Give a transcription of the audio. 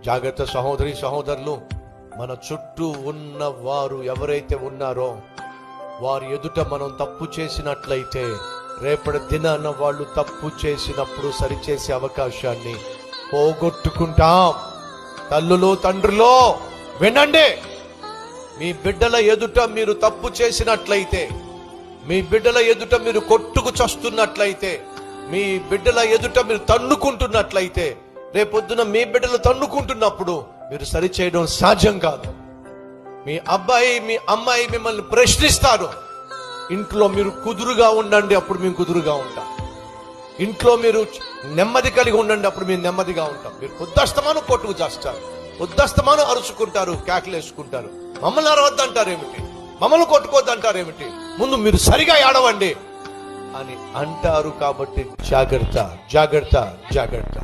జాగ్రత్త సహోదరి సహోదరులు, మన చుట్టూ ఉన్న వారు ఎవరైతే ఉన్నారో వారి ఎదుట మనం తప్పు చేసినట్లయితే రేపటి దినాన వాళ్ళు తప్పు చేసినప్పుడు సరిచేసే అవకాశాన్ని పోగొట్టుకుంటాం. తల్లులు తండ్రులు వినండి, మీ బిడ్డల ఎదుట మీరు తప్పు చేసినట్లయితే, మీ బిడ్డల ఎదుట మీరు కొట్టుకు చస్తున్నట్లయితే, మీ బిడ్డల ఎదుట మీరు తన్నుకుంటున్నట్లయితే, రేపొద్దున మీ బిడ్డలు తన్నుకుంటున్నప్పుడు మీరు సరిచేయడం సాధ్యం కాదు. మీ అబ్బాయి మీ అమ్మాయి మిమ్మల్ని ప్రశ్నిస్తారు. ఇంట్లో మీరు కుదురుగా ఉండండి, అప్పుడు మేము కుదురుగా ఉంటాం. ఇంట్లో మీరు నెమ్మది కలిగి ఉండండి, అప్పుడు మేము నెమ్మదిగా ఉంటాం. మీరు పొద్దస్తమానం కొట్టుకు చేస్తారు, పొద్దస్తమానం అరుచుకుంటారు, కేకలేసుకుంటారు. మమ్మల్ని అరవద్దంటారేమిటి, మమ్మల్ని కొట్టుకోవద్దంటారేమిటి, ముందు మీరు సరిగా ఏడవండి అని అంటారు. కాబట్టి జాగ్రత్త జాగ్రత్త జాగ్రత్త.